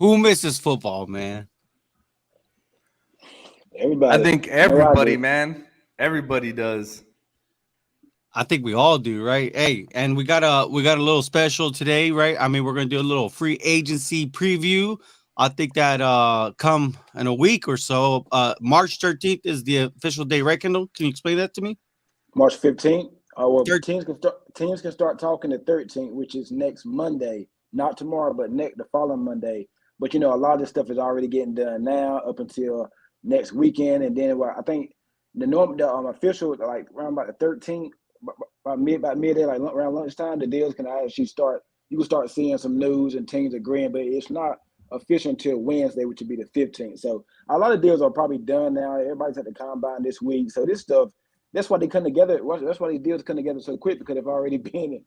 Who misses football, man? I Everybody. think I know I everybody, do. man. Everybody does. I think we all do, right? Hey, and we got a little special today, right? I mean, we're gonna do a little free agency preview. I think that come in a week or so, March 13th is the official day, right, Kendall? Can you explain that to me? March 15th. Well, Thir- teams can start talking the 13th, which is next Monday, not tomorrow, but next the following Monday. But a lot of this stuff is already getting done now up until next weekend, and then I think the official like around about the 13th, by midday, like around lunchtime, the deals can actually start. You can start seeing some news and teams agreeing, but it's not official until Wednesday, which would be the 15th. So a lot of deals are probably done now. Everybody's at the combine this week, so this stuff that's why they come together. That's why these deals come together so quick because they've already been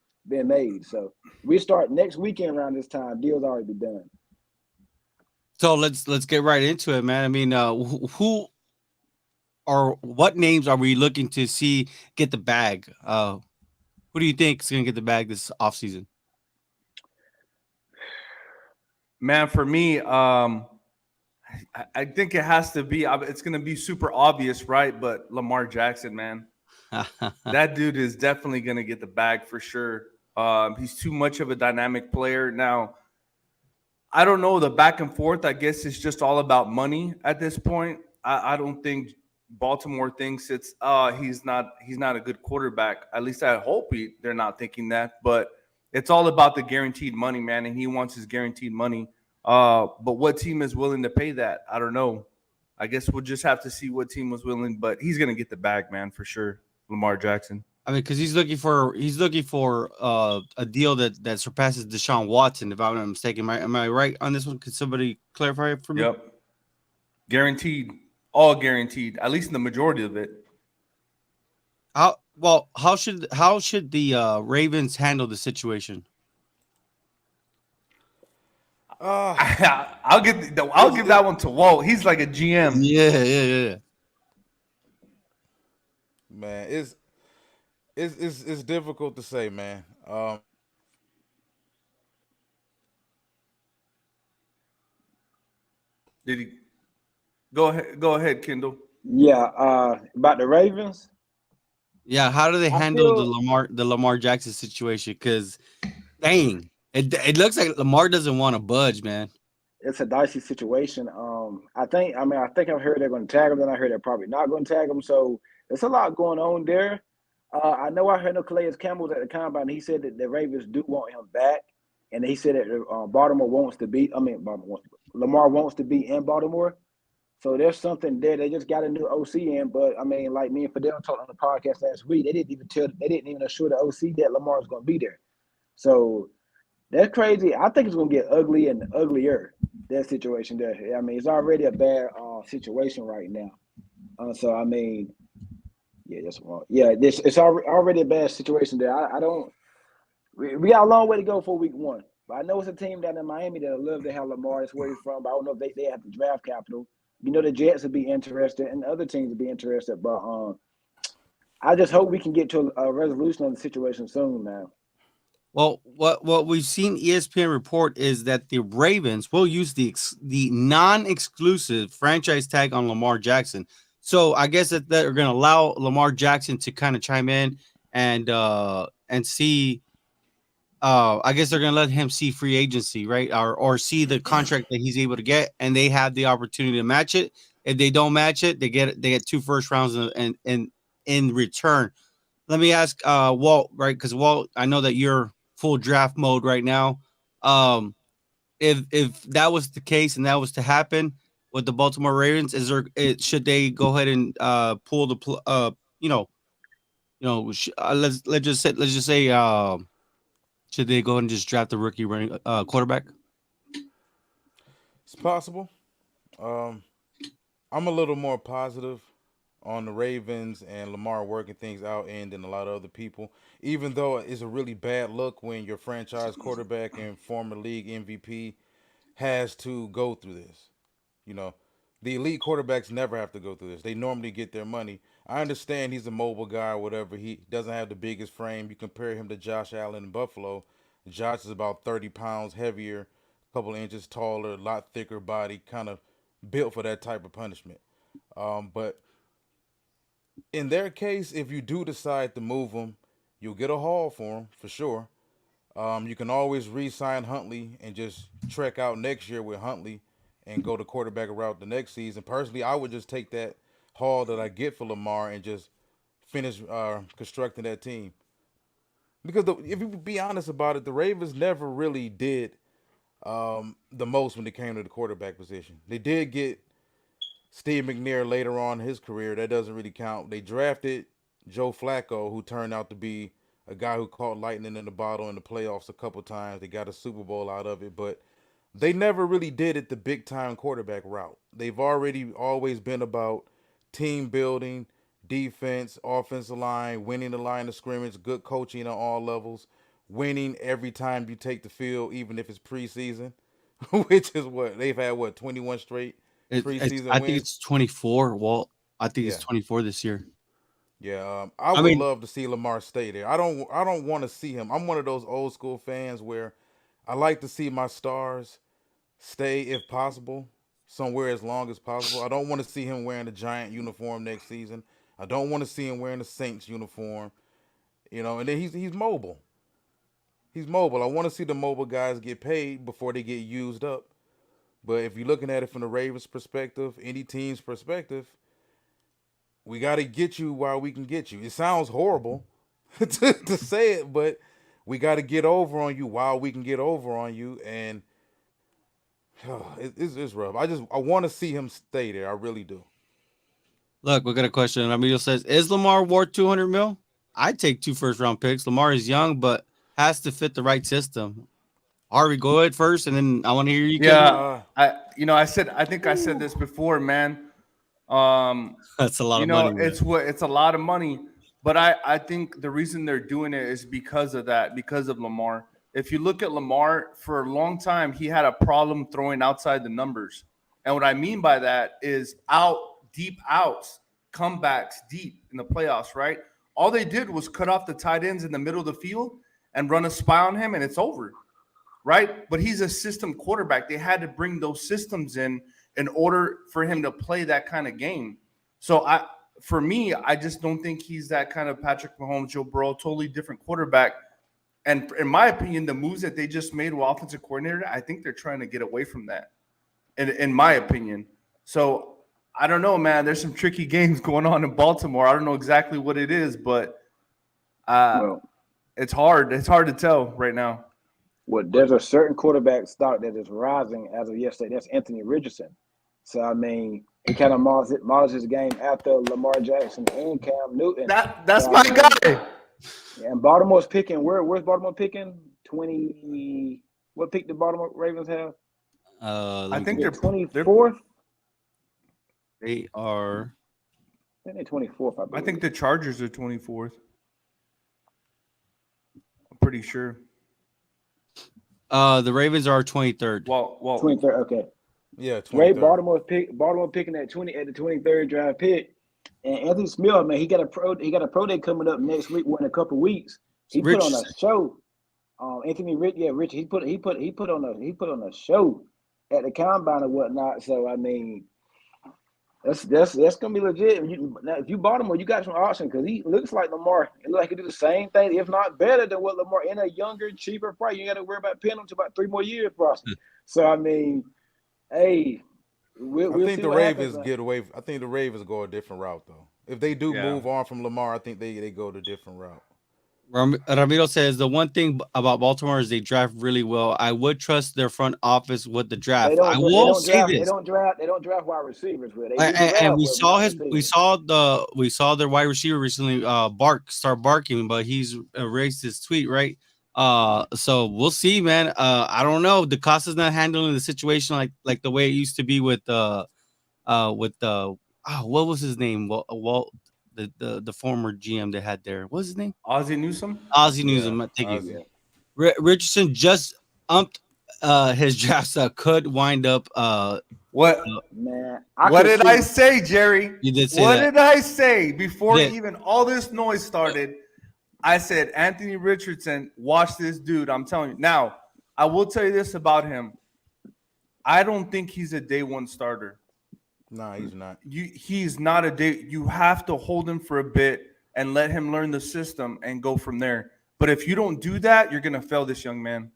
made. So we start next weekend around this time. Deals already be done. so let's get right into it, man. I mean, who or what names are we looking to see get the bag? Who do you think is gonna get the bag this offseason? Man, for me, I think it has to be. It's going to be super obvious, right? But Lamar Jackson, man, that dude is definitely going to get the bag for sure. He's too much of a dynamic player. Now, I don't know the back and forth. I guess it's just all about money at this point. I don't think Baltimore thinks he's not a good quarterback. At least I hope they're not thinking that. But it's all about the guaranteed money, man, and he wants his guaranteed money. But what team is willing to pay that? I don't know. I guess we'll just have to see what team was willing. But he's gonna get the bag, man, for sure. Lamar Jackson. I mean, because he's looking for a deal that surpasses Deshaun Watson, if I'm not mistaken. Am I right on this one? Could somebody clarify it for me? Yep, guaranteed, all guaranteed. At least in the majority of it. How should the Ravens handle the situation? Uh, I'll it's give it, that one to Walt. He's like a GM. Yeah, yeah, yeah. man, it's difficult to say, man. Did he go ahead? Go ahead, Kendall. Yeah, about the Ravens, Yeah, how do they I handle the feel Lamar Jackson situation? Because dang, it looks like Lamar doesn't want to budge, man. it's a dicey situation. I think I've heard they're going to tag him, then I heard they're probably not going to tag him. So there's a lot going on there. I know I heard no Calais Campbell at the combine. He said that the Ravens do want him back, and he said that Baltimore wants to be. I mean, Lamar wants to be in Baltimore. So there's something there. They just got a new OC in, but I mean, like me and Fidel talked on the podcast last week, they didn't even assure the OC that Lamar was going to be there. So that's crazy. I think it's going to get ugly and uglier. That situation there. I mean, it's already a bad situation right now. So I mean, yeah, that's wrong. Yeah, this it's already a bad situation there. I don't. We got a long way to go for week one. But I know it's a team down in Miami that love to have Lamar. That's where he's from. But I don't know if they have the draft capital. The Jets would be interested, and other teams would be interested. But I just hope we can get to a resolution on the situation soon. Now, Well, what we've seen ESPN report is that the Ravens will use the non-exclusive franchise tag on Lamar Jackson. So I guess that they're going to allow Lamar Jackson to kind of chime in and see. I guess they're going to let him see free agency, right? Or see the contract that he's able to get, and they have the opportunity to match it. If they don't match it, they get two first rounds and in return. Let me ask Walt, right? Because Walt, I know that you're full draft mode right now. Um, if that was the case and that was to happen with the Baltimore Ravens, should they go ahead and pull the you know let's just say should they go ahead and just draft the rookie running quarterback? it's possible. Um, I'm a little more positive on the Ravens and Lamar working things out and than a lot of other people. Even though it's a really bad look when your franchise quarterback and former league MVP has to go through this. You know, the elite quarterbacks never have to go through this. They normally get their money. I understand he's a mobile guy or whatever. He doesn't have the biggest frame. You compare him to Josh Allen in Buffalo. Josh is about 30 pounds heavier, couple of inches taller, a lot thicker body, kind of built for that type of punishment. But in their case, if you do decide to move him, you'll get a haul for him for sure. You can always re-sign Huntley and just trek out next year with Huntley and go the quarterback route the next season. Personally, I would just take that haul that I get for Lamar and just finish constructing that team. Because if you be honest about it, the Ravens never really did the most when it came to the quarterback position. They did get Steve McNair later on in his career. That doesn't really count. They drafted Joe Flacco, who turned out to be a guy who caught lightning in the bottle in the playoffs a couple times. They got a Super Bowl out of it, but they never really did it the big-time quarterback route. They've always been about team building, defense, offensive line, winning the line of scrimmage, good coaching on all levels, winning every time you take the field, even if it's preseason, which is what they've had, 21 straight preseason I wins? think it's 24. Walt, I think it's Yeah. 24 this year. Yeah, I would love to see Lamar stay there. I don't want to see him. I'm one of those old school fans where I like to see my stars stay, if possible, somewhere as long as possible. I don't want to see him wearing a Giant uniform next season. I don't want to see him wearing a Saints uniform. And then he's mobile. He's mobile. I want to see the mobile guys get paid before they get used up. But if you're looking at it from the Ravens' perspective, any team's perspective, we got to get you while we can get you. It sounds horrible to say it, but we got to get over on you while we can get over on you. And it's rough. I want to see him stay there. I really do. Look, we got a question. Ramiro says, is Lamar worth 200 mil? I'd take 2 first-round picks. Lamar is young, but has to fit the right system. Harvey, go ahead first, and then I want to hear you. Yeah, I think I said this before, man. That's a lot of money. It's a lot of money, but I think the reason they're doing it is because of that, because of Lamar. If you look at Lamar, for a long time, he had a problem throwing outside the numbers. And what I mean by that is deep outs, comebacks deep in the playoffs, right? All they did was cut off the tight ends in the middle of the field and run a spy on him, and it's over, right? But he's a system quarterback. They had to bring those systems in order for him to play that kind of game. So for me, I just don't think he's that kind of Patrick Mahomes, Joe Burrow, totally different quarterback. And in my opinion, the moves that they just made with offensive coordinator, I think they're trying to get away from that, in my opinion. So I don't know, man. There's some tricky games going on in Baltimore. I don't know exactly what it is, but it's hard. It's hard to tell right now. Well, there's a certain quarterback stock that is rising as of yesterday. That's Anthony Richardson. So, I mean, he kind of models his game after Lamar Jackson and Cam Newton. That's my guy. And Baltimore's picking. Where's Baltimore picking? 20. What pick did Baltimore Ravens have? I think they're 24th. They are. I think they're 24th. I think the Chargers are 24th. I'm pretty sure. The Ravens are 23rd. Well, 23rd. Okay. Yeah, 23rd. Ray Baltimore picking at 23rd draft pick. And Anthony Smith, man, he got a pro day coming up next week. In a couple weeks. He put on a show. Anthony Rich, he put on a show at the combine and whatnot. So I mean, that's gonna be legit. If you Baltimore, you got some option because he looks like Lamar. It looks like he do the same thing, if not better than what Lamar in a younger, cheaper price. You got to worry about paying him to about 3 more years, possibly. So I mean, hey. I think the Ravens get away. I think the Ravens go a different route, though. If they do move on from Lamar, I think they go to a different route. Ramiro says the one thing about Baltimore is they draft really well. I would trust their front office with the draft. I will say this: they don't draft wide receivers. And we saw their wide receiver recently start barking, but he's erased his tweet, right? So we'll see, man. I don't know. DeCosta's not handling the situation like the way it used to be with what was his name? Walt, the former GM they had there. What's his name? Ozzie Newsome. Yeah, thank you. Richardson just umped his draft could wind up. What? Man, what did I say, Jerry? You did say what that. did I say before even all this noise started? I said, Anthony Richardson, watch this dude. I'm telling you. Now, I will tell you this about him. I don't think he's a day one starter. Nah, he's not. He's not a day. You have to hold him for a bit and let him learn the system and go from there. But if you don't do that, you're gonna fail this young man.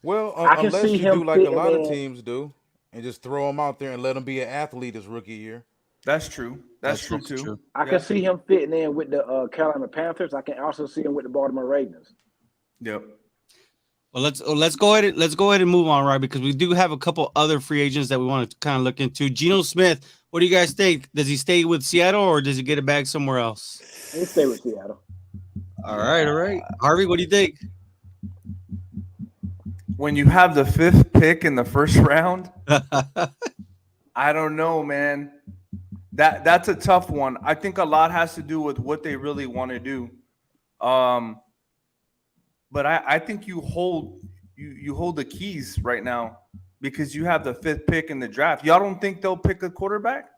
Well, I can unless see you him do like a fitting lot of in. teams do, and just throw him out there and let him be an athlete his rookie year. That's true. That's true also too. true. I can see him fitting in with the Carolina Panthers. I can also see him with the Baltimore Ravens. Yep. Well, let's go ahead and move on, right? Because we do have a couple other free agents that we want to kind of look into. Geno Smith, what do you guys think? Does he stay with Seattle or does he get it back somewhere else? He stay with Seattle. All right. Harvey, what do you think? When you have the 5th pick in the first round, I don't know, man. That's a tough one. I think a lot has to do with what they really want to do. But I think you hold the keys right now because you have the 5th pick in the draft. Y'all don't think they'll pick a quarterback?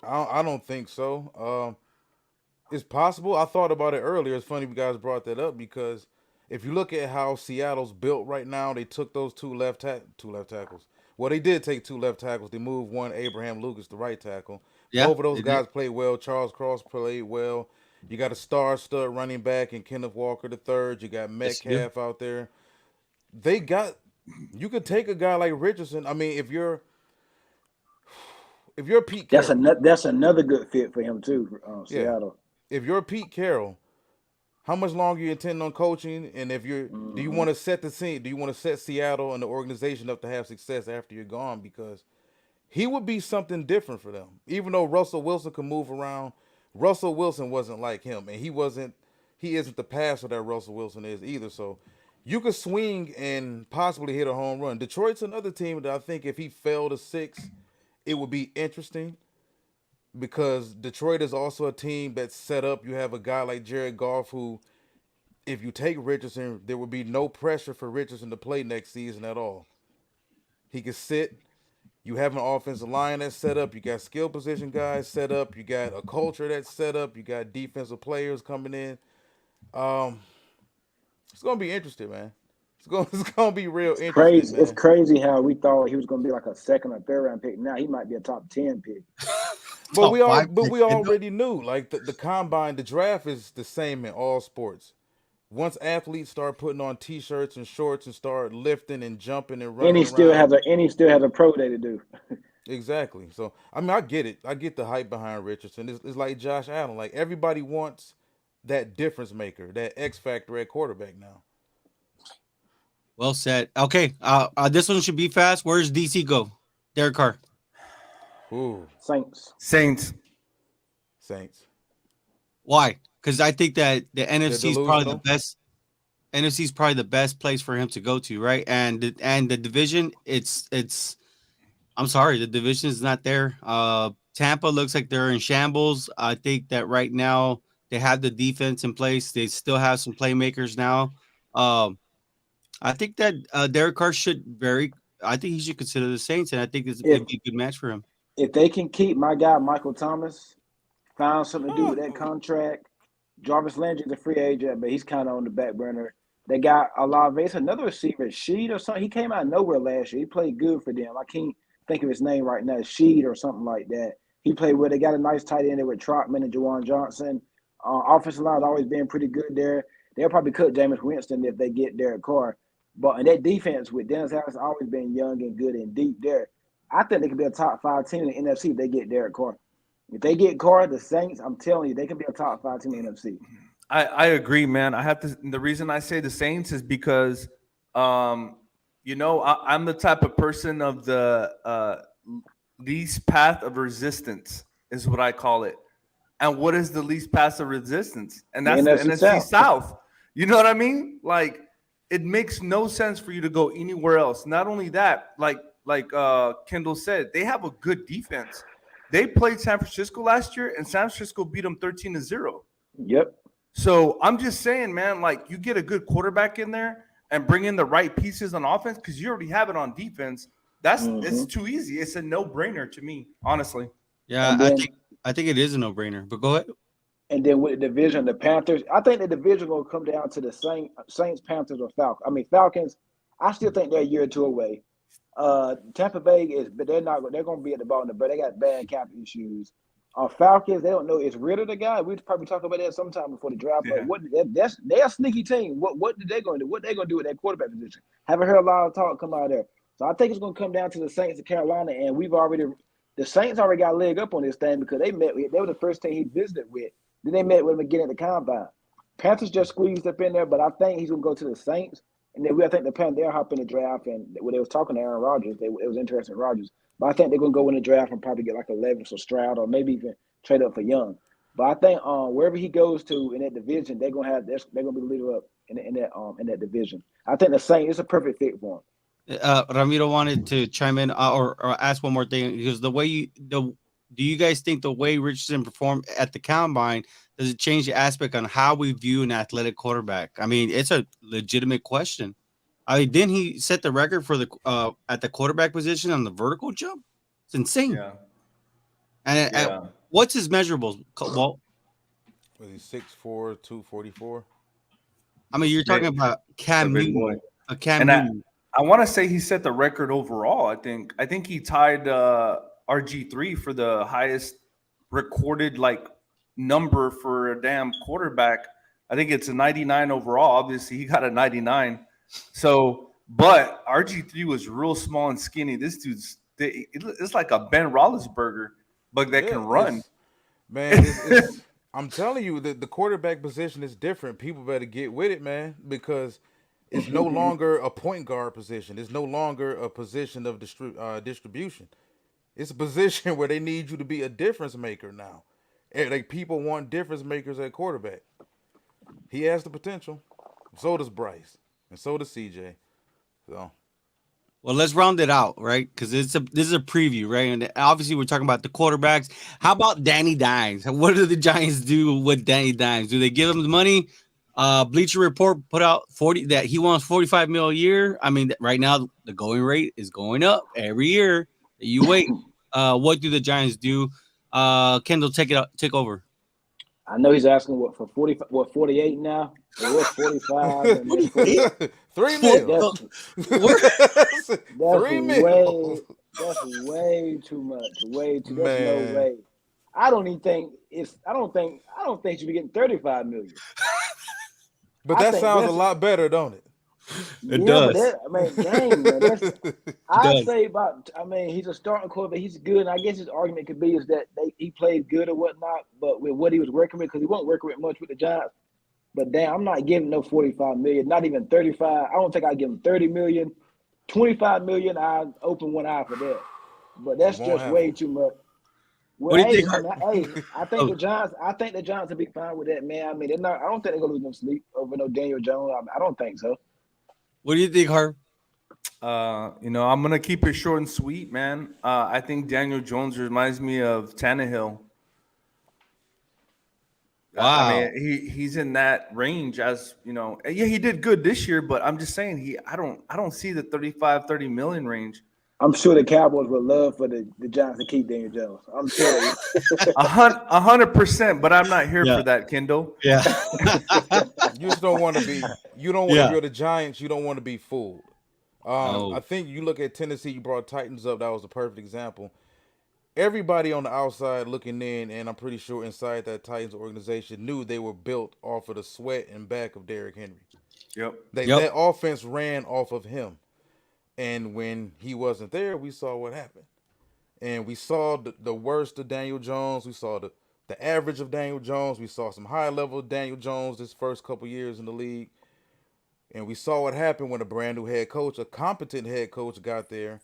I don't think so. It's possible. I thought about it earlier. It's funny you guys brought that up because if you look at how Seattle's built right now, they took those two left tackles. Well, they did take 2 left tackles. They moved one, Abraham Lucas, the right tackle. Yeah, Both of those they guys did. played well. Charles Cross played well. You got a star stud running back in Kenneth Walker III. You got Yes, you do. Metcalf out there. You could take a guy like Richardson. I mean, if you're Pete Carroll, That's another good fit for him too. Yeah. Seattle. if you're Pete Carroll, how much longer you intend on coaching? And if do you want to set the scene? Do you want to set Seattle and the organization up to have success after you're gone? Because he would be something different for them. Even though Russell Wilson can move around, Russell Wilson wasn't like him, and he isn't the passer that Russell Wilson is either. So you could swing and possibly hit a home run. Detroit's another team that I think if he fell to 6, it would be interesting because Detroit is also a team that's set up. You have a guy like Jared Goff who, if you take Richardson, there would be no pressure for Richardson to play next season at all. He could sit. You have an offensive line that's set up. You got skill position guys set up. You got a culture that's set up. You got defensive players coming in. It's gonna be interesting, man. It's gonna be real interesting. Crazy. Man. It's crazy how we thought he was going to be like a 2nd or 3rd round pick. Now he might be a top 10 pick. But we Top 5 pick. already knew. Like the combine, the draft is the same in all sports. Once athletes start putting on t-shirts and shorts and start lifting and jumping and running And he still around, has a pro day to do. exactly. So I mean, I get it. I get the hype behind Richardson. It's like Josh Allen. Like everybody wants that difference maker, that X factor at quarterback now. Well said. Okay. This one should be fast. Where's DC go? Derek Carr. Ooh, Saints. Saints. Why? Because I think that the NFC is probably the delusional? best. NFC is probably the best place for him to go to, right? And the division, it's. I'm sorry, the division is not there. Tampa looks like they're in shambles. I think that right now they have the defense in place. They still have some playmakers now. I think that Derek Carr I think he should consider the Saints, and I think it'd be a good match for him. If they can keep my guy Michael Thomas, found something to do with that contract. Jarvis Landry's a free agent, but he's kind of on the back burner. They got Olave, another receiver, Sheed or something. He came out of nowhere last year. He played good for them. I can't think of his name right now. Sheed or something like that. He played well. They got a nice tight end there with Trotman and Juwan Johnson. Offensive line's always been pretty good there. They'll probably cut Jameis Winston if they get Derek Carr. But in that defense with Dennis Harris always been young and good and deep there. I think they could be a top 5 team in the NFC if they get Derek Carr. If they get Carr, the Saints, I'm telling you, they can be a top 5 team in the NFC. I agree, man. The reason I say the Saints is because, I'm the type of person of the least path of resistance is what I call it. And what is the least path of resistance? And that's the NFC South. You know what I mean? Like, it makes no sense for you to go anywhere else. Not only that, like Kendall said, they have a good defense. They played San Francisco last year, and San Francisco beat them 13-0. Yep. So I'm just saying, man, like you get a good quarterback in there and bring in the right pieces on offense because you already have it on defense. It's too easy. It's a no-brainer to me, honestly. Yeah, I think it is a no-brainer. But go ahead. And then with the division, the Panthers, I think the division will come down to the Saints, Panthers, or Falcons. Falcons, I still think they're a year or two away. Tampa Bay is, but they're not. They're going to be at the bottom, but they got bad cap issues. Falcons, they don't know. Is Ritter the guy? We'd probably talk about that sometime before the draft. Yeah. But they're a sneaky team. What did they going to do? What they going to do with that quarterback position? Haven't heard a lot of talk come out of there. So I think it's going to come down to the Saints of Carolina, and the Saints already got a leg up on this thing because they were the first team he visited with. Then they met with him again at the combine. Panthers just squeezed up in there, but I think he's going to go to the Saints. And then I think the Panthers, they'll hop in the draft. And when they was talking to Aaron Rodgers, it was interesting, Rodgers. But I think they're going to go in the draft and probably get like 11 or Stroud or maybe even trade up for Young. But I think wherever he goes to in that division, they're going to be the leader up in that division. I think the Saints, it's a perfect fit for him. Ramiro wanted to chime in or ask one more thing because do you guys think the way Richardson performed at the combine, does it change the aspect on how we view an athletic quarterback? I mean, it's a legitimate question. I mean, didn't he set the record for the at the quarterback position on the vertical jump? It's insane. Yeah. And what's his measurables? Well, Was he 6'4", 244? I mean, you're talking about Cam big boy. Newton. Cam And Newton. I want to say he set the record overall. I think he tied RG3 for the highest recorded number for a damn quarterback. I think it's a 99 overall. Obviously, he got a 99. So, but RG3 was real small and skinny. This dude's it's like a Ben Roethlisberger, but that can run. It's I'm telling you that the quarterback position is different. People better get with it, man, because it's no longer a point guard position. It's no longer a position of distribution. It's a position where they need you to be a difference maker now. And like people want difference makers at quarterback. He has the potential. So does Bryce, and so does CJ. So. Well, let's round it out, right? Because this is a preview, right? And obviously, we're talking about the quarterbacks. How about Danny Dimes? What do the Giants do with Danny Dimes? Do they give him the money? Bleacher Report put out that he wants $45 million a year. I mean, right now the going rate is going up every year. You wait. What do the Giants do? Kendall, take over. I know he's asking what for 48 now. What's 45? And 3 mil. That's $3 million. That's way too much. Way too. There's Man. no way. I don't think you should be getting 35 million. But that sounds a lot better, don't it? It does. Dang, man. I'd say he's a starting quarterback. He's good. And I guess his argument could be is that he played good or whatnot, but with what he was working with, because he wasn't working with much with the Giants. But damn, I'm not giving no 45 million, not even 35. I don't think I'd give him 30 million. 25 million, I'd open one eye for that. But that's just way too much. Well, What do you think? I think the Giants will be fine with that, man. I mean, I don't think they're gonna lose no sleep over no Daniel Jones. I don't think so. What do you think, Harv? I'm gonna keep it short and sweet, man. I think Daniel Jones reminds me of Tannehill. Wow. I mean, he's in that range as, yeah, he did good this year, but I'm just saying I don't see the 30 million range. I'm sure the Cowboys would love for the Giants to keep Daniel Jones. I'm sure. 100%, but I'm not here for that, Kendall. Yeah. You just don't want to be. You don't want if you're the Giants. You don't want to be fooled. I think you look at Tennessee. You brought Titans up. That was a perfect example. Everybody on the outside looking in, and I'm pretty sure inside that Titans organization knew they were built off of the sweat and back of Derrick Henry. Yep. That offense ran off of him. And when he wasn't there, we saw what happened. And we saw the worst of Daniel Jones. We saw the average of Daniel Jones. We saw some high level of Daniel Jones this first couple years in the league. And we saw what happened when a brand new head coach, a competent head coach, got there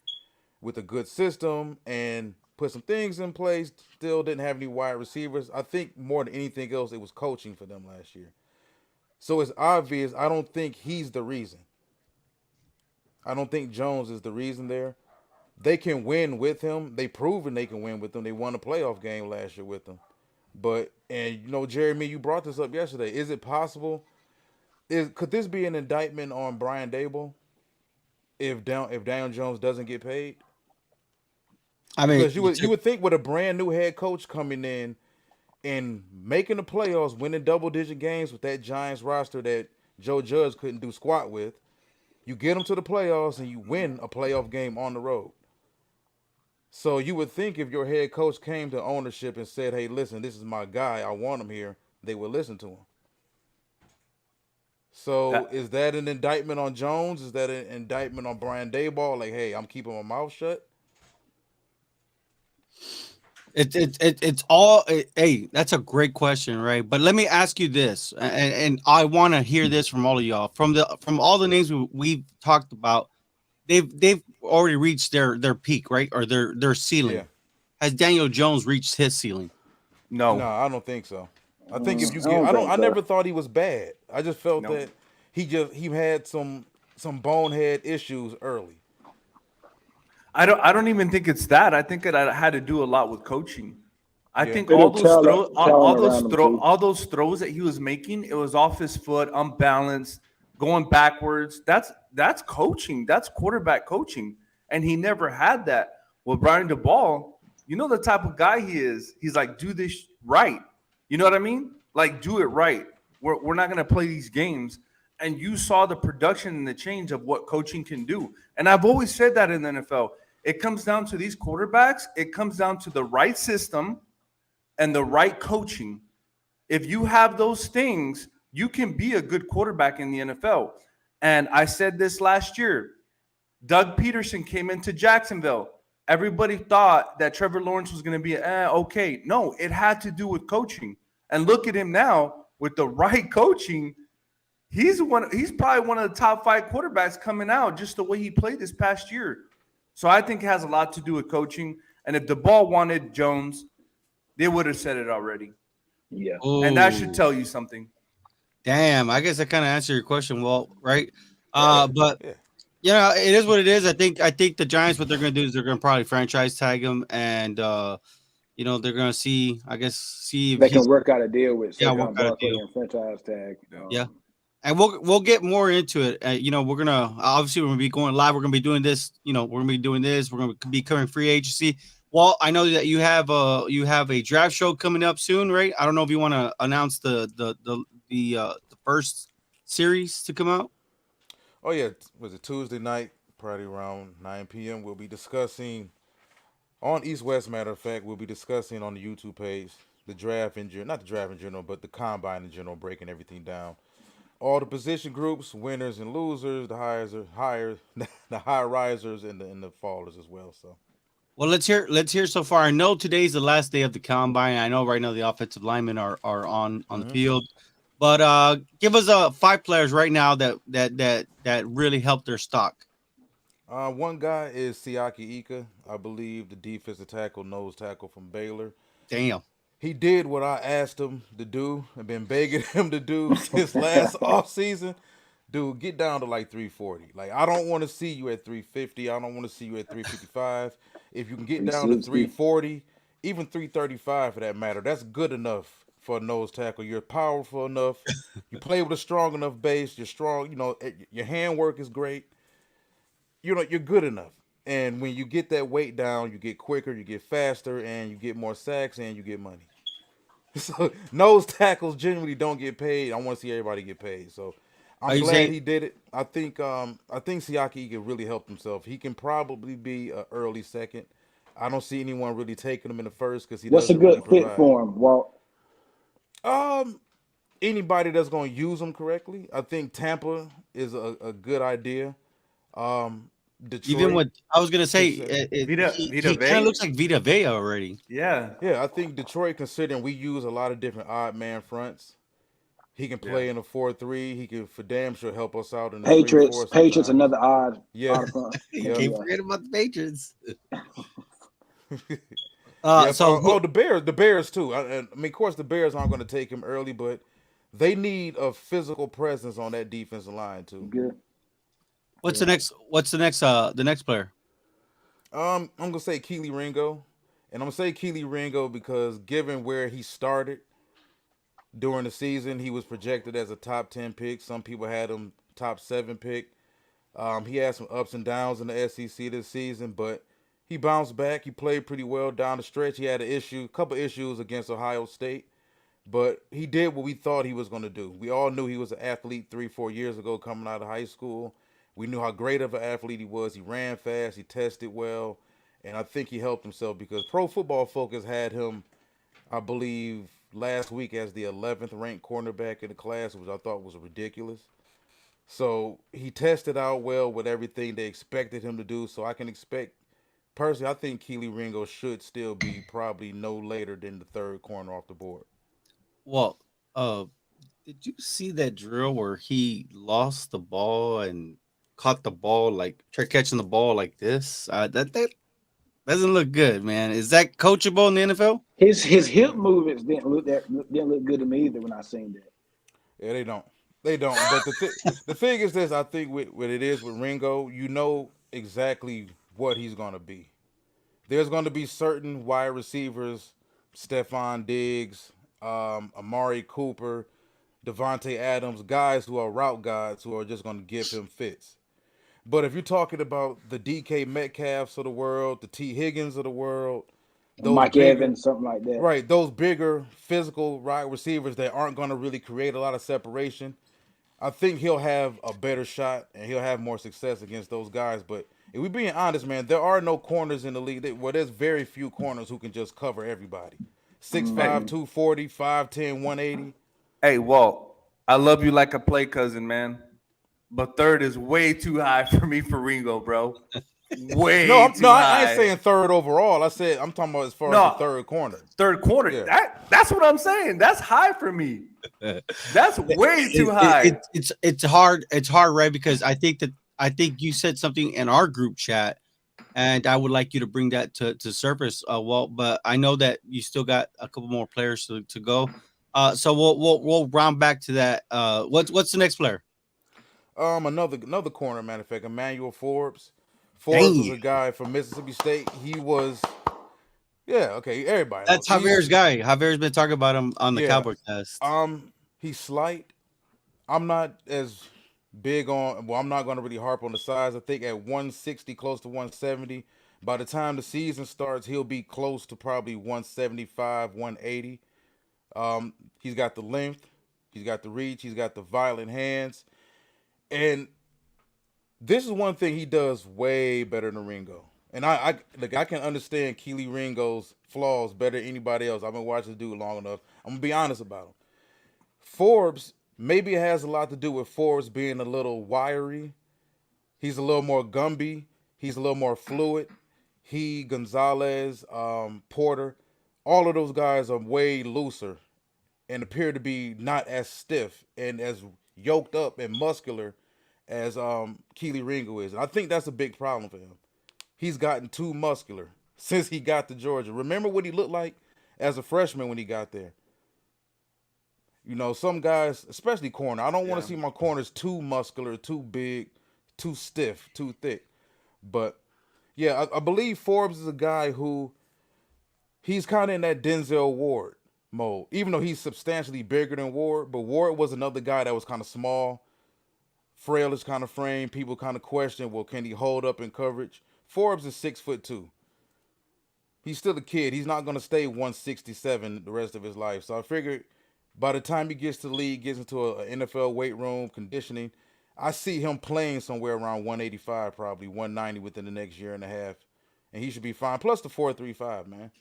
with a good system and put some things in place. Still didn't have any wide receivers. I think more than anything else, it was coaching for them last year. So it's obvious. I don't think he's the reason. I don't think Jones is the reason there. They can win with him. They proven they can win with him. They won a playoff game last year with him. But, Jeremy, you brought this up yesterday. Is it possible? Could this be an indictment on Brian Daboll if Daniel Jones doesn't get paid? I mean, because you would think with a brand new head coach coming in and making the playoffs, winning double-digit games with that Giants roster that Joe Judge couldn't do squat with, You get them to the playoffs and you win a playoff game on the road. So you would think if your head coach came to ownership and said, "Hey, listen, this is my guy. I want him here," they would listen to him. So That is that an indictment on Jones? Is that an indictment on Brian Daboll? Like, hey, I'm keeping my mouth shut. It's all hey, that's a great question, right? But let me ask you this, and I want to hear this from all of y'all. From all the names we've talked about, they've already reached their peak, right? Or their ceiling. Yeah. Has Daniel Jones reached his ceiling? No, no, I don't think so. I think if you I get, don't think I so. never thought he was bad. I just felt no. that he had some bonehead issues early. I don't even think it's that. I think it had to do a lot with coaching. I Yeah. think Bit all of those throws, talent around him too. all those throws that he was making, it was off his foot, unbalanced, going backwards. That's coaching. That's quarterback coaching, and he never had that. Well, Brian DeBall, you know the type of guy he is. He's like, do this right. You know what I mean? Like, do it right. We're not going to play these games. And you saw the production and the change of what coaching can do. And I've always said that in the NFL. It comes down to these quarterbacks. It comes down to the right system and the right coaching. If you have those things, you can be a good quarterback in the NFL. And I said this last year. Doug Peterson came into Jacksonville. Everybody thought that Trevor Lawrence was going to be okay. No, it had to do with coaching. And look at him now with the right coaching. He's probably one of the top 5 quarterbacks coming out just the way he played this past year. So I think it has a lot to do with coaching. And if the ball wanted Jones, they would have said it already. Yeah. And that should Ooh, tell you something. damn. I guess I kind of answered your question well, right? Yeah, But yeah. it is what it is. I think the Giants, what they're gonna do is they're gonna probably franchise tag him, and they're gonna see, I guess, see if They can he's work out a deal with work Saquon out a Barkley deal. and franchise tag. Yeah. And we'll get more into it. We're gonna obviously we're gonna be going live. We're gonna be doing this. We're gonna be doing this. We're gonna be covering free agency. Well, I know that you have a draft show coming up soon, right? I don't know if you want to announce the first series to come out. Oh yeah, was it Tuesday night? Probably around 9 p.m. We'll be discussing on East West. Matter of fact, we'll be discussing on the YouTube page the draft in general, not the draft in general, but the combine in general, breaking everything down. All the position groups, winners and losers, the higher, the high risers and the fallers as well. So Well, let's hear so far. I know today's the last day of the combine. I know right now the offensive linemen are on the hmm field, but give us 5 players right now that really helped their stock. one guy is Siaki Ika, I believe, the defensive tackle, nose tackle from Baylor. Damn. He did what I asked him to do and been begging him to do since last offseason. Dude, get down to like 340. Like, I don't want to see you at 350. I don't want to see you at 355. If you can get down to 360. 340, even 335 for that matter, that's good enough for a nose tackle. You're powerful enough. You play with a strong enough base. You're strong. Your handwork is great. You're good enough. And when you get that weight down, you get quicker, you get faster, and you get more sacks, and you get money. So nose tackles generally don't get paid. I want to see everybody get paid. So Are I'm you glad saying he did it. I think Siaki can really help himself. He can probably be an early second. I don't see anyone really taking him in the first because he What's a doesn't really good fit provide. for him, Walt? Um, Anybody that's going to use him correctly. I think Tampa is a good idea. Um, even Detroit, what I was gonna say, consider. Vita he kind of Vea? looks like Vita Vea already. Yeah. Yeah, I think Detroit, considering we use a lot of different odd man fronts, he can Yeah. play in a 4-3. He can for damn sure help us out in the three Patriots. four Patriots, sometimes. another odd, Yeah, front. You yeah, can't Yeah. forget about the Patriots. yeah. So Oh, the Bears too. I mean, of course, the Bears aren't going to take him early, but they need a physical presence on that defensive line too. Good. what's the Yeah. next? What's the next player? I'm gonna say Keely Ringo, and I'm gonna say Keely Ringo because given where he started during the season, he was projected as a top 10 pick. Some people had him top 7 pick. He had some ups and downs in the SEC this season, but he bounced back. He played pretty well down the stretch. He had a couple issues against Ohio State, but he did what we thought he was going to do. We all knew he was an athlete 3, 4 years ago coming out of high school, We knew how great of an athlete he was. He ran fast, he tested well, and I think he helped himself because Pro Football Focus had him, I believe, last week as the 11th ranked cornerback in the class, which I thought was ridiculous. So he tested out well with everything they expected him to do. So I can expect, personally, I think Keely Ringo should still be probably no later than the third corner off the board. Well, did you see that drill where he lost the ball and caught the ball, like tried catching the ball like this? That doesn't look good, man. Is that coachable in the NFL? His hip movements didn't look good to me either when I seen that. Yeah, they don't. They don't. But the thing is this, I think with what it is with Ringo, you know exactly what he's gonna be. There's gonna be certain wide receivers, Stephon Diggs, Amari Cooper, Devontae Adams, guys who are route gods who are just gonna give him fits. But if you're talking about the DK Metcalfs of the world, the T Higgins of the world, those Mike bigger, Evans, something like that. right, those bigger physical wide receivers that aren't going to really create a lot of separation, I think he'll have a better shot and he'll have more success against those guys. But if we're being honest, man, there are no corners in the league. Well, there's very few corners who can just cover everybody. 6'5", 240, 5'10", 180. Hey, Walt, I love you like a play cousin, man. But third is way too high for me for Ringo, bro. Way too high. I ain't saying third overall. I'm talking about as far as the third corner. Third corner. Yeah. That's what I'm saying. That's high for me. That's way too high. It's hard. It's hard, right? Because I think you said something in our group chat, and I would like you to bring that to surface, Walt. But I know that you still got a couple more players to go. So we'll round back to that. What's the next player? Another corner, matter of fact, Emmanuel Forbes. Forbes was a guy from Mississippi State. He was, everybody. That's Javier's guy. Javier's been talking about him on the Cowboy Cast. He's slight. I'm not as big on. Well, I'm not going to really harp on the size. I think at 160, close to 170. By the time the season starts, he'll be close to probably 175, 180. He's got the length. He's got the reach. He's got the violent hands. And this is one thing he does way better than Ringo. And I can understand Keely Ringo's flaws better than anybody else. I've been watching this dude long enough. I'm going to be honest about him. Forbes, maybe it has a lot to do with Forbes being a little wiry. He's a little more Gumby. He's a little more fluid. Gonzalez, Porter, all of those guys are way looser and appear to be not as stiff and as yoked up and muscular as Keely Ringo is. And I think that's a big problem for him. He's gotten too muscular since he got to Georgia. Remember what he looked like as a freshman when he got there? You know, some guys, especially corner, I don't want to see my corners too muscular, too big, too stiff, too thick. But, yeah, I believe Forbes is a guy who he's kind of in that Denzel Ward mode, even though he's substantially bigger than Ward. But Ward was another guy that was kind of small, frailish kind of frame. People kind of question, well, can he hold up in coverage? Forbes is 6'2". He's still a kid. He's not going to stay 167 the rest of his life. So I figured by the time he gets to the league, gets into an NFL weight room, conditioning, I see him playing somewhere around 185, probably 190 within the next year and a half. And he should be fine. Plus the 4.35, man.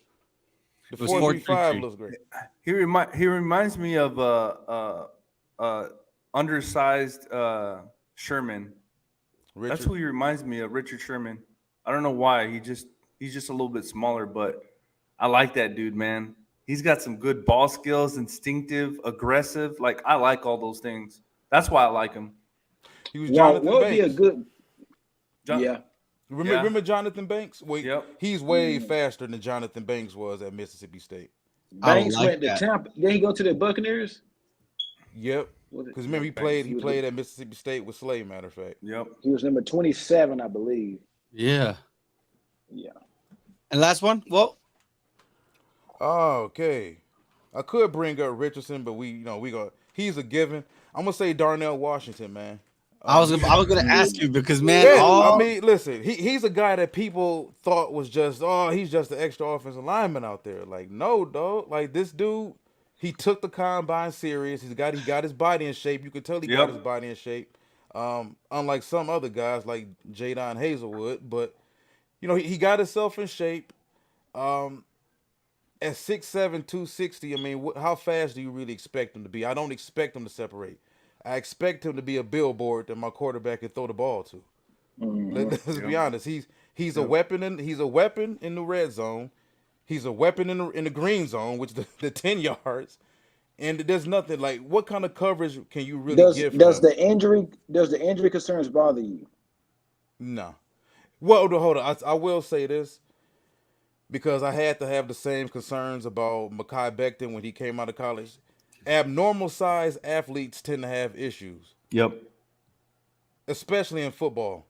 The 4.35 looks great. He reminds me of undersized Sherman. Richard. That's who he reminds me of, Richard Sherman. I don't know why. He's just a little bit smaller, but I like that dude, man. He's got some good ball skills, instinctive, aggressive. Like, I like all those things. That's why I like him. He was Jonathan what would Banks. be a good? Remember Jonathan Banks? Well, Yep. He's way faster than Jonathan Banks was at Mississippi State. Banks went to Tampa. Then he go to the Buccaneers. Yep. Because remember, he played at Mississippi State with Slay, matter of fact. Yep. He was number 27, I believe. Yeah. Yeah. And last one? Well, okay. I could bring up Richardson, but he's a given. I'm gonna say Darnell Washington, man. I was gonna ask you because, man, I mean, listen, he's a guy that people thought was just, he's just an extra offensive lineman out there. Like, no, dog. Like, this dude, he took the combine serious. He got his body in shape. You could tell he got his body in shape. Unlike some other guys like Jadon Hazelwood, but he got himself in shape. At 6'7", 260, I mean, how fast do you really expect him to be? I don't expect him to separate. I expect him to be a billboard that my quarterback can throw the ball to. Let's be honest. He's a weapon in the red zone. He's a weapon in the green zone, which the 10 yards. And there's nothing like, what kind of coverage can you really give him? Does the injury concerns bother you? No. Well, hold on. I will say this, because I had to have the same concerns about Mekhi Becton when he came out of college. Abnormal size athletes tend to have issues. Yep. Especially in football.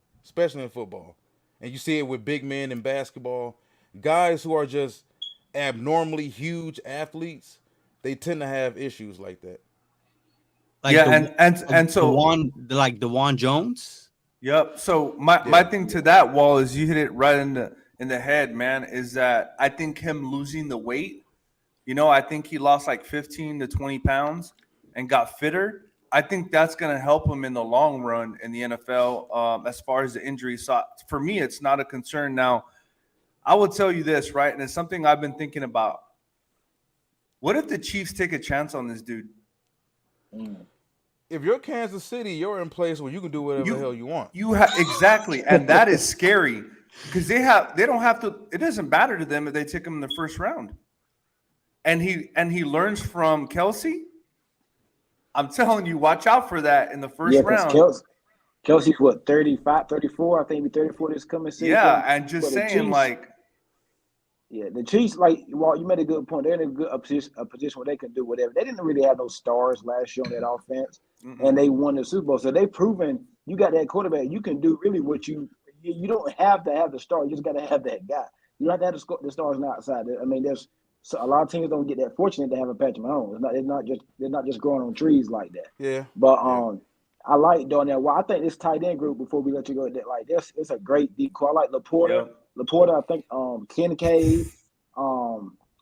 And you see it with big men in basketball. Guys who are just abnormally huge athletes, they tend to have issues like that. Like DeJuan Jones. Yep. So my thing to that, Wall, is you hit it right in the head, man, is that I think him losing the weight, I think he lost like 15 to 20 pounds and got fitter. I think that's going to help him in the long run in the NFL as far as the injury. So for me, it's not a concern. Now, I will tell you this, right? And it's something I've been thinking about. What if the Chiefs take a chance on this dude? If you're Kansas City, you're in place where you can do whatever the hell you want. Exactly. And that is scary because they don't have to, it doesn't matter to them if they take him in the first round. And he learns from Kelsey. I'm telling you, watch out for that in the first round. Kelsey's what, 35, 34? I think he'll be 34 this coming season. Yeah, and just saying, Chiefs, like, yeah, the Chiefs, Walt, you made a good point. They're in a position where they can do whatever. They didn't really have no stars last year on that offense, and they won the Super Bowl. So they've proven you got that quarterback. You can do really what you don't have to have the star. You just got to have that guy. You don't have to have the stars on the outside. I mean, a lot of teams don't get that fortunate to have a Patrick Mahomes. They're not just growing on trees like that. Yeah. But I like Darnell. Well, I think this tight end group, before we let you go, it's a great deep core. I like Laporta. Yeah. Laporta, I think Kincaid.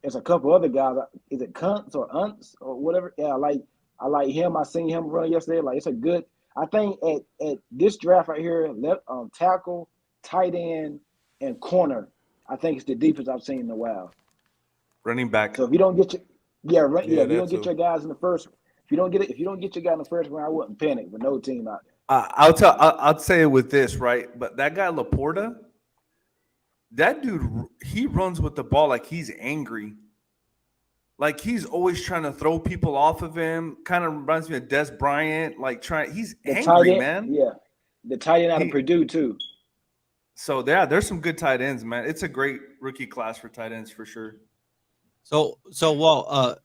There's a couple other guys. Is it Kuntz or Unts or whatever? Yeah, I like him. I seen him run yesterday. Like, it's a good. I think at this draft right here, left tackle, tight end, and corner, I think it's the deepest I've seen in a while. Running back. So if you don't get your if you don't get your guys in the first, if you don't get your guy in the first round, I wouldn't panic with no team out there. I'll say it with this, right? But that guy Laporta, that dude, he runs with the ball like he's angry. Like he's always trying to throw people off of him. Kind of reminds me of Des Bryant. He's angry, man. Yeah, the tight end out of Purdue too. So yeah, there's some good tight ends, man. It's a great rookie class for tight ends for sure. So well,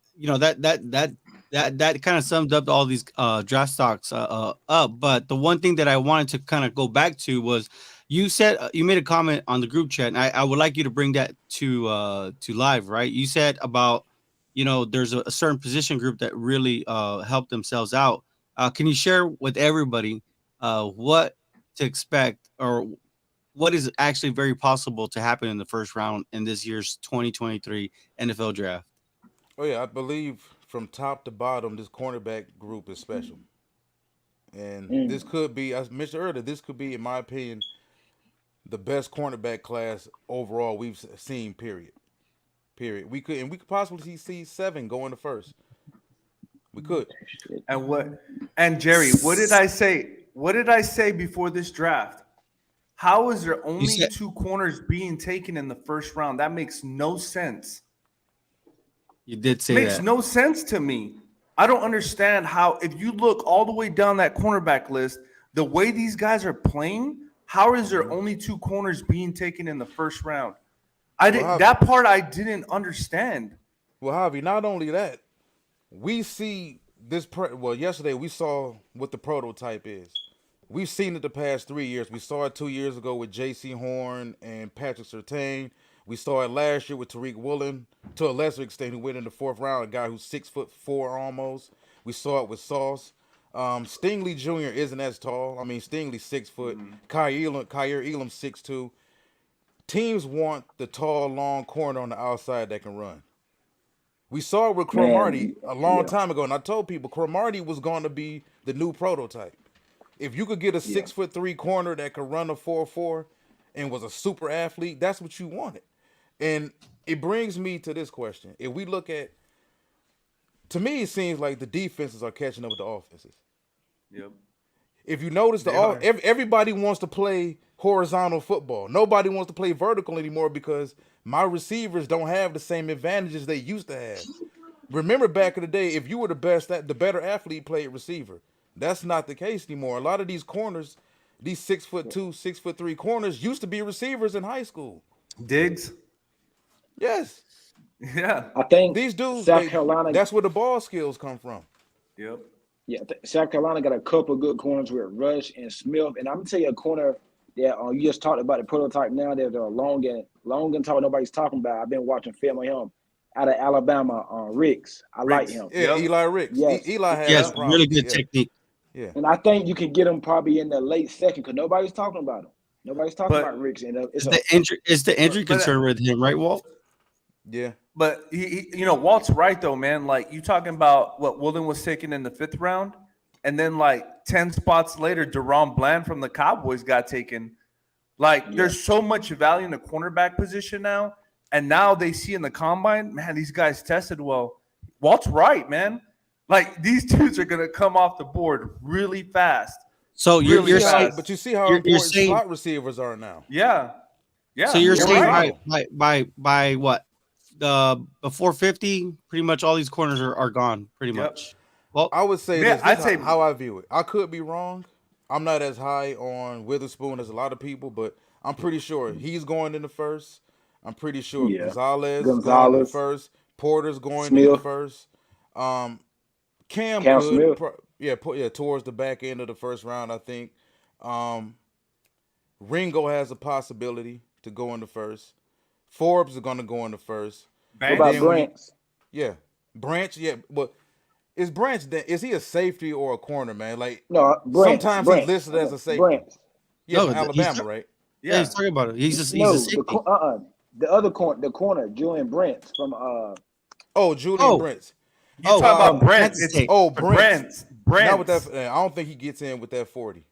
that kind of summed up all these draft stocks up. But the one thing that I wanted to kind of go back to was you said you made a comment on the group chat, and I would like you to bring that to live, right? You said about there's a certain position group that really helped themselves out. Can you share with everybody what to expect or what is actually very possible to happen in the first round in this year's 2023 NFL draft? Oh yeah, I believe from top to bottom, this cornerback group is special. And this could be, as mentioned earlier, this could be, in my opinion, the best cornerback class overall we've seen, period. We could possibly see 7 going to first. We could. And Jerry, what did I say? What did I say before this draft? How is there only 2 corners being taken in the first round? That makes no sense. You did say that. Makes no sense to me. I don't understand how, if you look all the way down that cornerback list, the way these guys are playing, how is there only 2 corners being taken in the first round? That part I didn't understand. Well, Javi, not only that, we see this. Yesterday we saw what the prototype is. We've seen it the past 3 years. We saw it 2 years ago with J.C. Horn and Patrick Surtain. We saw it last year with Tariq Woolen, to a lesser extent, who went in the 4th round, a guy who's 6'4" almost. We saw it with Sauce. Stingley Jr. isn't as tall. I mean, Stingley's 6 foot. Kyer Elam's 6'2". Teams want the tall, long corner on the outside that can run. We saw it with Cromartie a long time ago, and I told people Cromartie was going to be the new prototype. If you could get a Yeah. 6'3" corner that could run a 4.4 and was a super athlete, that's what you wanted. And it brings me to this question. If we look at, to me, it seems like the defenses are catching up with the offenses. Yep. If you notice, They are. everybody wants to play horizontal football. Nobody wants to play vertical anymore because my receivers don't have the same advantages they used to have. Remember back in the day, if you were the best, the better athlete played receiver. That's not the case anymore. A lot of these corners, these 6'2", 6'3" corners used to be receivers in high school. Diggs. Yes, Yeah. I think these dudes, South Carolina. that's where the ball skills come from. Yep. Yeah, South Carolina got a couple of good corners with Rush and Smith, and I'm gonna tell you a corner that you just talked about the prototype. Now there's a long and tall nobody's talking about. I've been watching film of him out of Alabama, Ricks. I like Ricks. him. Yeah, Yep. Eli Ricks. Yes. Eli has Yes, no problem. really good Yeah. technique. Yeah. And I think you can get him probably in the late second because nobody's talking about him. Nobody's talking But- about Ricks. And It's the injury but- concern with him, right, Walt? Yeah. But he, Walt's right though, man. Like you talking about what Woolen was taken in the 5th round, and then like 10 spots later, Deron Bland from the Cowboys got taken. Like there's so much value in the cornerback position now, and now they see in the combine, man, these guys tested well. Walt's right, man. Like these dudes are gonna come off the board really fast. So you're, Really you're fast. saying But you see how You're important saying- slot receivers are now. Yeah, yeah. so you're saying right. by what before 50, pretty much all these corners are gone, pretty Yep. much. Well, I would say Yeah, this. I'd This say- is how I view it. I could be wrong. I'm not as high on Witherspoon as a lot of people, but I'm pretty sure he's going in the first. I'm pretty sure Yeah. Gonzalez going in the Gonzalez. first. Porter's going in the Smith. first. Cam Cam could, Smith. towards the back end of the first round, I think. Ringo has a possibility to go in the first. Forbes is going to go in the first. What about then when you- Brent? Yeah, Branch. Yeah, but is Branch? Is he a safety or a corner, man? Like No, Brent. sometimes Brent. he's listed as a safety. Brent. Yeah, No, from he's- Alabama, right? yeah, Yeah. he's talking about it. He's No, a safety. the other corner, Julian Brent from Oh, Julian Oh. Brent. You talking about Brent? that's It's safe. Oh, Brent. Brent. Not with that. I don't think he gets in with that 40.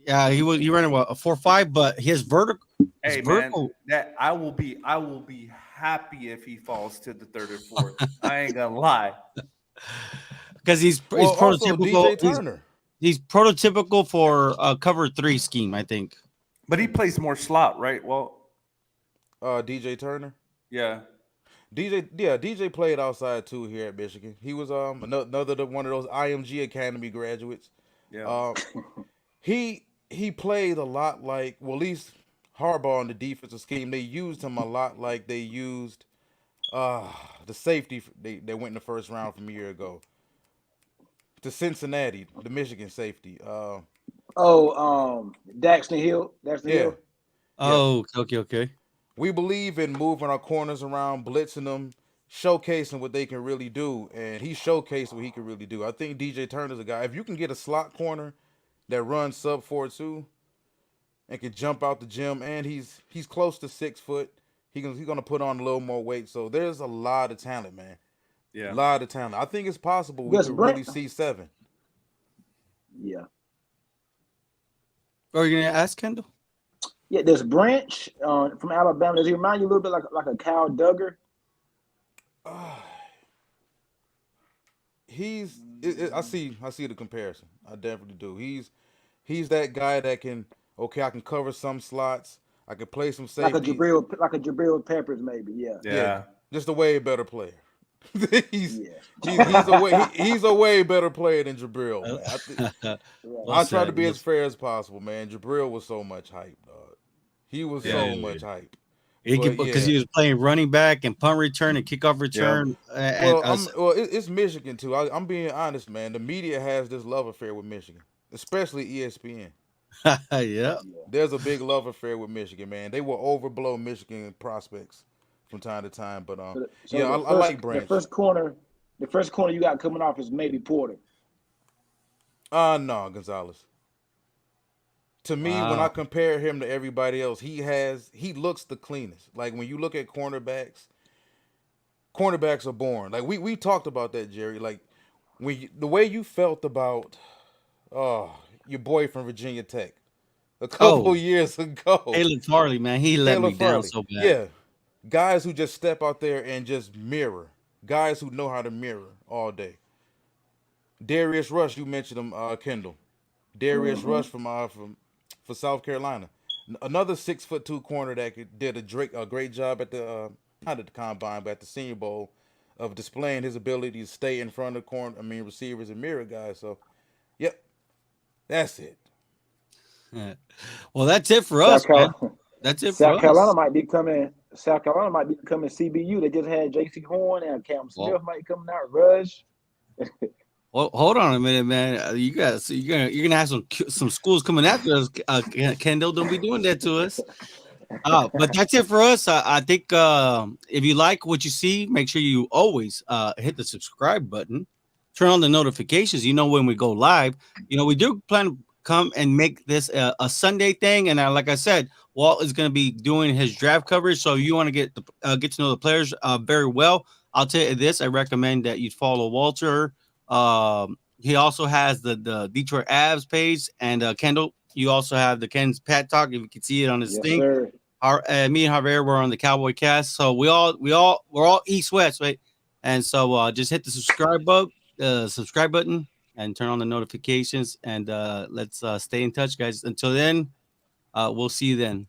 Yeah, he ran a 4.5, but his vertical. Hey his man, vertical. that I will be happy if he falls to the 3rd or 4th. I ain't gonna lie. Because he's Well, also prototypical. DJ Turner. He's prototypical for a cover 3 scheme, I think. But he plays more slot, right? Well, DJ Turner. yeah. DJ played outside too here at Michigan. He was another one of those IMG Academy graduates. Yeah. He played a lot like, well, at least Harbaugh in the defensive scheme. They used him a lot like they used the safety they went in the first round from a year ago. To Cincinnati, the Michigan safety. Daxton Hill. Daxton Yeah. Hill. Oh, okay. We believe in moving our corners around, blitzing them, showcasing what they can really do, and he showcased what he can really do. I think DJ Turner's a guy. If you can get a slot corner that runs sub 4.2 and can jump out the gym, and he's close to 6 foot, he's gonna put on a little more weight. So there's a lot of talent, man. Yeah. A lot of talent. I think it's possible we Yes, could Brent. really see 7. Yeah. Are you gonna ask Kendall? Yeah, there's Branch from Alabama. Does he remind you a little bit like a Kyle Duggar? I see the comparison. I definitely do. He's that guy that can, okay, I can cover some slots. I can play some safety. Like a Jabril Peppers, maybe. Yeah. Yeah. Just a way better player. he's Yeah. he's a way better player than Jabril. Man. Right. Well I try to said. be as fair as possible, man. Jabril was so much hype, dog. He was so much hype. But, Because yeah. he was playing running back and punt return and kickoff return. It's Michigan too. I'm being honest, man. The media has this love affair with Michigan, especially ESPN. Yeah. There's a big love affair with Michigan, man. They will overblow Michigan prospects from time to time, but So yeah, I like Branch. The first corner you got coming off is maybe Porter. No, Gonzalez. To me, when Wow. I compare him to everybody else, he looks the cleanest. Like when you look at cornerbacks are born. Like we talked about that, Jerry. Like the way you felt about your boy from Virginia Tech a couple Oh, years ago. Caleb Farley, man, he let me Caleb down Farley. so bad. Yeah. Guys who just step out there and just mirror. Guys who know how to mirror all day. Darius Rush, you mentioned him, Kendall. Darius Mm-hmm. Rush for South Carolina. Another 6'2" corner that did a great job at the not at the combine, but at the Senior Bowl of displaying his ability to stay in front of receivers and mirror guys. So, yep, that's it. Well, that's it for us, South man. Carolina, That's it for South Carolina us. might be coming. South Carolina might be coming CBU. They just had J.C. Horn and Cam Smith Well, might coming out. Rush. well, hold on a minute, man. You guys, you're gonna have some schools coming after us. Kendall, don't be doing that to us. But that's it for us. I think if you like what you see, make sure you always hit the subscribe button, turn on the notifications. You know when we go live. We do plan to come and make this a Sunday thing. And like I said, Walt is going to be doing his draft coverage. So you want to get to know the players very well. I'll tell you this: I recommend that you follow Walter. He also has the Detroit Avs page, and Kendall. You also have the Ken's Pat Talk. If you can see it on his Yes, thing. sir. Me and Javier were on the Cowboy Cast, so we're all East West, right? And so just hit the subscribe button, and turn on the notifications, and let's stay in touch, guys. Until then, we'll see you then.